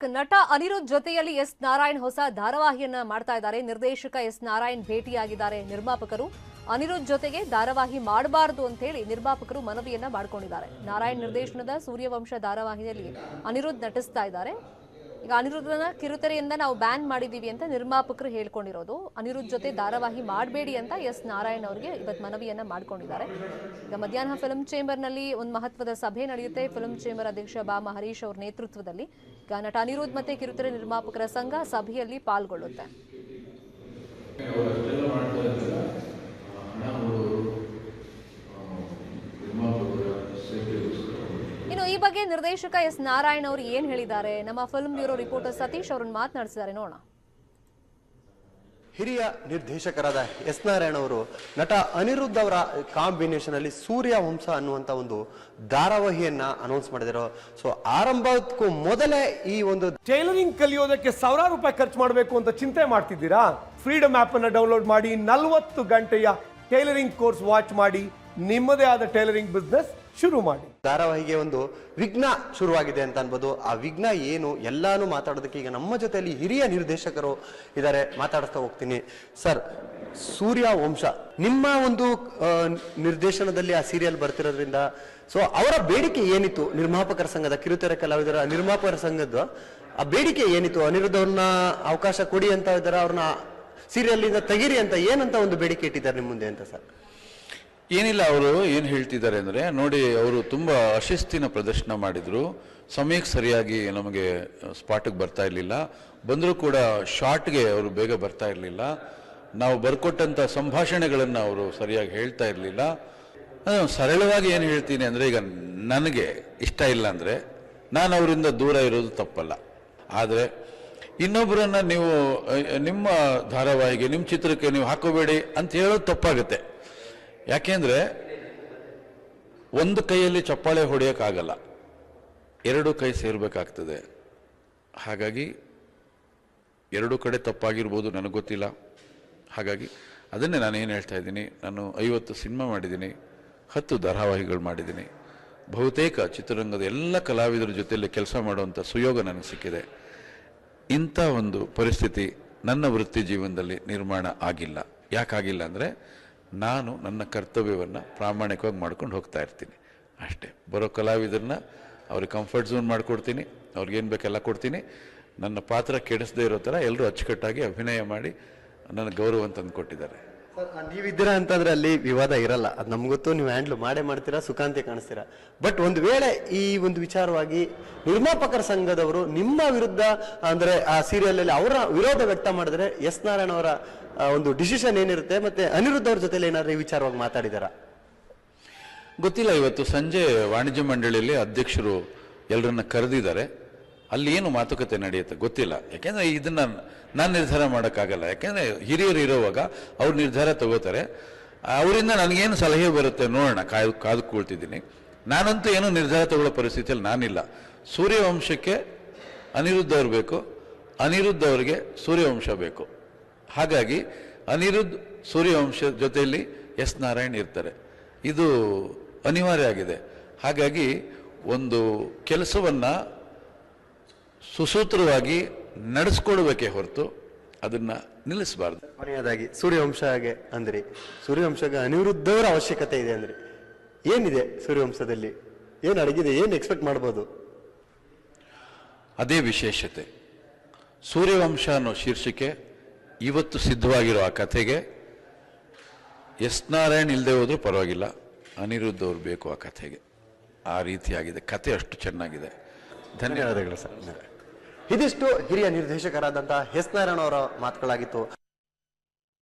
ನಟ ಅನಿರುದ್ಧ್ ಜೊತೆಯಲ್ಲಿ ಎಸ್ ನಾರಾಯಣ್ ಹೊಸ ಧಾರಾವಾಹಿಯನ್ನ ಮಾಡ್ತಾ ಇದ್ದಾರೆ. ನಿರ್ದೇಶಕ ಎಸ್ ನಾರಾಯಣ್ ಭೇಟಿಯಾಗಿದ್ದಾರೆ ನಿರ್ಮಾಪಕರು. ಅನಿರುದ್ಧ್ ಜೊತೆಗೆ ಧಾರಾವಾಹಿ ಮಾಡಬಾರದು ಅಂತ ಹೇಳಿ ನಿರ್ಮಾಪಕರು ಮನವಿಯನ್ನ ಮಾಡಿಕೊಂಡಿದ್ದಾರೆ. ನಾರಾಯಣ್ ನಿರ್ದೇಶನದ ಸೂರ್ಯವಂಶ ಧಾರಾವಾಹಿಯಲ್ಲಿ ಅನಿರುದ್ಧ್ ನಟಿಸ್ತಾ ಇದ್ದಾರೆ. ಈಗ ಅನಿರುದ್ಧನ ಕಿರುತೆರೆಯಿಂದ ನಾವು ಬ್ಯಾನ್ ಮಾಡಿದೀವಿ ಅಂತ ನಿರ್ಮಾಪಕರು ಹೇಳ್ಕೊಂಡಿರೋದು. ಅನಿರುದ್ಧ್ ಜೊತೆ ಧಾರಾವಾಹಿ ಮಾಡಬೇಡಿ ಅಂತ ಎಸ್ ನಾರಾಯಣ್ ಅವರಿಗೆ ಇವತ್ತು ಮನವಿಯನ್ನ ಮಾಡಿಕೊಂಡಿದ್ದಾರೆ. ಈಗ ಮಧ್ಯಾಹ್ನ ಫಿಲ್ಮ್ ಚೇಂಬರ್ನಲ್ಲಿ ಒಂದು ಮಹತ್ವದ ಸಭೆ ನಡೆಯುತ್ತೆ. ಫಿಲ್ಮ್ ಚೇಂಬರ್ ಅಧ್ಯಕ್ಷ ಬಾಮ ಹರೀಶ್ ಅವರ ನೇತೃತ್ವದಲ್ಲಿ ಈಗ ನಟ ಅನಿರುದ್ಧ್ ಮತ್ತೆ ಕಿರುತೆರೆ ನಿರ್ಮಾಪಕರ ಸಂಘ ಸಭೆಯಲ್ಲಿ ಪಾಲ್ಗೊಳ್ಳುತ್ತೆ. ಇನ್ನು ಈ ಬಗ್ಗೆ ನಿರ್ದೇಶಕ ಎಸ್ ನಾರಾಯಣ್ ಅವರು ಏನ್ ಹೇಳಿದ್ದಾರೆ, ನಮ್ಮ ಫಿಲ್ಮ್ ಬ್ಯೂರೋ ರಿಪೋರ್ಟರ್ ಸತೀಶ್ ಅವರನ್ನು ಮಾತನಾಡಿಸಿದ್ದಾರೆ, ನೋಡೋಣ. ಹಿರಿಯ ನಿರ್ದೇಶಕರಾದ ಎಸ್ ನಾರಾಯಣ್ ಅವರು ನಟ ಅನಿರುದ್ಧ್ ಅವರ ಕಾಂಬಿನೇಷನ್ ಅಲ್ಲಿ ಸೂರ್ಯವಂಶ ಅನ್ನುವಂತ ಒಂದು ಧಾರಾವಾಹಿಯನ್ನ ಅನೌನ್ಸ್ ಮಾಡಿದ್ರು. ಸೊ ಆರಂಭಕ್ಕೂ ಮೊದಲೇ ಈ ಒಂದು ಟೈಲರಿಂಗ್ ಕಲಿಯೋದಕ್ಕೆ ಸಾವಿರಾರು ರೂಪಾಯಿ ಖರ್ಚು ಮಾಡಬೇಕು ಅಂತ ಚಿಂತೆ ಮಾಡ್ತಿದ್ದೀರಾ? ಫ್ರೀಡಮ್ ಆಪ್ ಅನ್ನು ಡೌನ್ಲೋಡ್ ಮಾಡಿ 40 ಗಂಟೆಯ ಟೈಲರಿಂಗ್ ಕೋರ್ಸ್ ವಾಚ್ ಮಾಡಿ ನಿಮ್ಮದೇ ಆದ ಟೈಲರಿಂಗ್ ಬಿಸ್ನೆಸ್ ಶುರು ಮಾಡಿ. ಧಾರಾವಾಹಿಗೆ ಒಂದು ವಿಘ್ನ ಶುರುವಾಗಿದೆ ಅಂತ ಅನ್ಬೋದು. ಆ ವಿಘ್ನ ಏನು ಎಲ್ಲಾನು ಮಾತಾಡೋದಕ್ಕೆ ಈಗ ನಮ್ಮ ಜೊತೆಯಲ್ಲಿ ಹಿರಿಯ ನಿರ್ದೇಶಕರು ಇದ್ದಾರೆ. ಮಾತಾಡ್ತಾ ಹೋಗ್ತೀನಿ. ಸರ್, ಸೂರ್ಯವಂಶ ನಿಮ್ಮ ಒಂದು ನಿರ್ದೇಶನದಲ್ಲಿ ಆ ಸೀರಿಯಲ್ ಬರ್ತಿರೋದ್ರಿಂದ ಸೊ ಅವರ ಬೇಡಿಕೆ ಏನಿತ್ತು? ನಿರ್ಮಾಪಕರ ಸಂಘದ, ಕಿರುತೆರೆ ಕಲಾವಿದರ ನಿರ್ಮಾಪಕರ ಸಂಘದ ಆ ಬೇಡಿಕೆ ಏನಿತ್ತು? ಅನಿರುದ್ಧ್ ಅವ್ರನ್ನ ಅವಕಾಶ ಕೊಡಿ ಅಂತ ಇದ್ದಾರೆ, ಅವ್ರನ್ನ ಸೀರಿಯಲ್ ಇಂದ ತೆಗೀರಿ ಅಂತ ಏನಂತ ಒಂದು ಬೇಡಿಕೆ ಇಟ್ಟಿದ್ದಾರೆ ನಿಮ್ಮ ಮುಂದೆ ಅಂತ? ಸರ್, ಏನಿಲ್ಲ, ಅವರು ಏನು ಹೇಳ್ತಿದ್ದಾರೆ ಅಂದರೆ, ನೋಡಿ, ಅವರು ತುಂಬ ಅಶಿಸ್ತಿನ ಪ್ರದರ್ಶನ ಮಾಡಿದರು. ಸಮಯಕ್ಕೆ ಸರಿಯಾಗಿ ನಮಗೆ ಸ್ಪಾಟಿಗೆ ಬರ್ತಾ ಇರಲಿಲ್ಲ. ಬಂದರೂ ಕೂಡ ಶಾರ್ಟ್ಗೆ ಅವರು ಬೇಗ ಬರ್ತಾ ಇರಲಿಲ್ಲ. ನಾವು ಬರ್ಕೊಟ್ಟಂಥ ಸಂಭಾಷಣೆಗಳನ್ನು ಅವರು ಸರಿಯಾಗಿ ಹೇಳ್ತಾ ಇರಲಿಲ್ಲ. ಸರಳವಾಗಿ ಏನು ಹೇಳ್ತೀನಿ ಅಂದರೆ, ಈಗ ನನಗೆ ಇಷ್ಟ ಇಲ್ಲ ಅಂದರೆ ನಾನು ಅವರಿಂದ ದೂರ ಇರೋದು ತಪ್ಪಲ್ಲ. ಆದರೆ ಇನ್ನೊಬ್ಬರನ್ನು ನೀವು ನಿಮ್ಮ ಧಾರಾವಾಹಿಗೆ, ನಿಮ್ಮ ಚಿತ್ರಕ್ಕೆ ನೀವು ಹಾಕೋಬೇಡಿ ಅಂತ ಹೇಳೋದು ತಪ್ಪಾಗುತ್ತೆ. ಯಾಕೆಂದರೆ ಒಂದು ಕೈಯಲ್ಲಿ ಚಪ್ಪಾಳೆ ಹೊಡೆಯೋಕ್ಕಾಗಲ್ಲ, ಎರಡು ಕೈ ಸೇರಬೇಕಾಗ್ತದೆ. ಹಾಗಾಗಿ ಎರಡೂ ಕಡೆ ತಪ್ಪಾಗಿರ್ಬೋದು, ನನಗೆ ಗೊತ್ತಿಲ್ಲ. ಹಾಗಾಗಿ ಅದನ್ನೇ ನಾನು ಏನು ಹೇಳ್ತಾ ಇದ್ದೀನಿ, ನಾನು 50 ಸಿನಿಮಾ ಮಾಡಿದ್ದೀನಿ, 10 ಧಾರಾವಾಹಿಗಳು ಮಾಡಿದ್ದೀನಿ. ಬಹುತೇಕ ಚಿತ್ರರಂಗದ ಎಲ್ಲ ಕಲಾವಿದರ ಜೊತೆಯಲ್ಲಿ ಕೆಲಸ ಮಾಡುವಂಥ ಸುಯೋಗ ನನಗೆ ಸಿಕ್ಕಿದೆ. ಇಂಥ ಒಂದು ಪರಿಸ್ಥಿತಿ ನನ್ನ ವೃತ್ತಿ ಜೀವನದಲ್ಲಿ ನಿರ್ಮಾಣ ಆಗಿಲ್ಲ. ಯಾಕಾಗಿಲ್ಲ ಅಂದರೆ, ನಾನು ನನ್ನ ಕರ್ತವ್ಯವನ್ನು ಪ್ರಾಮಾಣಿಕವಾಗಿ ಮಾಡ್ಕೊಂಡು ಹೋಗ್ತಾ ಇರ್ತೀನಿ ಅಷ್ಟೇ. ಬರೋ ಕಲಾವಿದರನ್ನ ಅವ್ರಿಗೆ ಕಂಫರ್ಟ್ ಝೋನ್ ಮಾಡಿಕೊಡ್ತೀನಿ, ಅವ್ರಿಗೇನು ಬೇಕೆಲ್ಲ ಕೊಡ್ತೀನಿ. ನನ್ನ ಪಾತ್ರ ಕೆಡಿಸದೇ ಇರೋ ಥರ ಎಲ್ಲರೂ ಅಚ್ಚುಕಟ್ಟಾಗಿ ಅಭಿನಯ ಮಾಡಿ ನನ್ನ ಗೌರವ ತಂದು ಕೊಟ್ಟಿದ್ದಾರೆ. ನೀವಿದ್ದೀರಾ ಅಂತಂದ್ರೆ ಅಲ್ಲಿ ವಿವಾದ ಇರಲ್ಲ, ಅದು ನಮ್ಗೆ ಗೊತ್ತು. ನೀವು ಹ್ಯಾಂಡ್ಲ್ ಮಾಡೇ ಮಾಡ್ತೀರಾ, ಸುಖಾಂತಿ ಕಾಣಿಸ್ತೀರಾ. ಬಟ್ ಒಂದು ವೇಳೆ ಈ ಒಂದು ವಿಚಾರವಾಗಿ ನಿರ್ಮಾಪಕರ ಸಂಘದವರು ನಿಮ್ಮ ವಿರುದ್ಧ ಅಂದ್ರೆ ಆ ಸೀರಿಯಲ್ ಅಲ್ಲಿ ಅವರ ವಿರೋಧ ವ್ಯಕ್ತ ಮಾಡಿದ್ರೆ ಎಸ್ ನಾರಾಯಣ್ ಅವರ ಒಂದು ಡಿಸಿಷನ್ ಏನಿರುತ್ತೆ? ಮತ್ತೆ ಅನಿರುದ್ಧ್ ಅವ್ರ ಜೊತೆ ಏನಾದ್ರು ಈ ವಿಚಾರವಾಗಿ ಮಾತಾಡಿದಾರ? ಗೊತ್ತಿಲ್ಲ. ಇವತ್ತು ಸಂಜೆ ವಾಣಿಜ್ಯ ಮಂಡಳಿಯಲ್ಲಿ ಅಧ್ಯಕ್ಷರು ಎಲ್ಲರನ್ನ ಕರೆದಿದ್ದಾರೆ. ಅಲ್ಲಿ ಏನು ಮಾತುಕತೆ ನಡೆಯುತ್ತೆ ಗೊತ್ತಿಲ್ಲ. ಯಾಕೆಂದ್ರೆ ಇದನ್ನ ನಾನು ನಿರ್ಧಾರ ಮಾಡೋಕ್ಕಾಗಲ್ಲ. ಯಾಕೆಂದ್ರೆ ಹಿರಿಯರು ಇರೋವಾಗ ಅವ್ರು ನಿರ್ಧಾರ ತಗೋತಾರೆ. ಅವರಿಂದ ನನಗೇನು ಸಲಹೆ ಬರುತ್ತೆ ನೋಡೋಣ, ಕಾದುಕೊಳ್ತಿದ್ದೀನಿ. ನಾನಂತೂ ಏನೂ ನಿರ್ಧಾರ ತಗೊಳ್ಳೋ ಪರಿಸ್ಥಿತಿಯಲ್ಲಿ ನಾನಿಲ್ಲ. ಸೂರ್ಯವಂಶಕ್ಕೆ ಅನಿರುದ್ಧ್ ಅವ್ರು ಬೇಕು, ಅನಿರುದ್ಧ್ ಅವರಿಗೆ ಸೂರ್ಯವಂಶ ಬೇಕು. ಹಾಗಾಗಿ ಅನಿರುದ್ಧ್ ಸೂರ್ಯವಂಶ ಜೊತೆಯಲ್ಲಿ ಎಸ್ ನಾರಾಯಣ್ ಇರ್ತಾರೆ. ಇದು ಅನಿವಾರ್ಯ ಆಗಿದೆ. ಹಾಗಾಗಿ ಒಂದು ಕೆಲಸವನ್ನು ಸುಸೂತ್ರವಾಗಿ ನಡೆಸ್ಕೊಡ್ಬೇಕೇ ಹೊರತು ಅದನ್ನ ನಿಲ್ಲಿಸಬಾರ್ದು. ಕೊನೆಯದಾಗಿ ಸೂರ್ಯವಂಶಗೆ ಅಂದ್ರಿ, ಸೂರ್ಯವಂಶಗೆ ಅನಿರುದ್ಧ್ ಅವರ ಅವಶ್ಯಕತೆ ಇದೆ ಅಂದ್ರಿ. ಏನಿದೆ ಸೂರ್ಯವಂಶದಲ್ಲಿ? ಏನು ಅಡಗಿದೆ? ಏನು ಎಕ್ಸ್ಪೆಕ್ಟ್ ಮಾಡ್ಬೋದು? ಅದೇ ವಿಶೇಷತೆ. ಸೂರ್ಯವಂಶ ಅನ್ನೋ ಶೀರ್ಷಿಕೆ ಇವತ್ತು ಸಿದ್ಧವಾಗಿರೋ ಆ ಕಥೆಗೆ ಎಸ್ ನಾರಾಯಣ್ ಇಲ್ಲದೆ ಹೋದ್ರೂ ಪರವಾಗಿಲ್ಲ, ಅನಿರುದ್ಧ್ ಅವ್ರು ಬೇಕು ಆ ಕಥೆಗೆ. ಆ ರೀತಿಯಾಗಿದೆ ಕಥೆ, ಅಷ್ಟು ಚೆನ್ನಾಗಿದೆ. ಧನ್ಯವಾದಗಳು ಸರ್. ಇದಿಷ್ಟು ಹಿರಿಯ ನಿರ್ದೇಶಕರಾದಂತಹ ಎಸ್ ನಾರಾಯಣ್ ಅವರ ಮಾತುಗಳಾಗಿತ್ತು.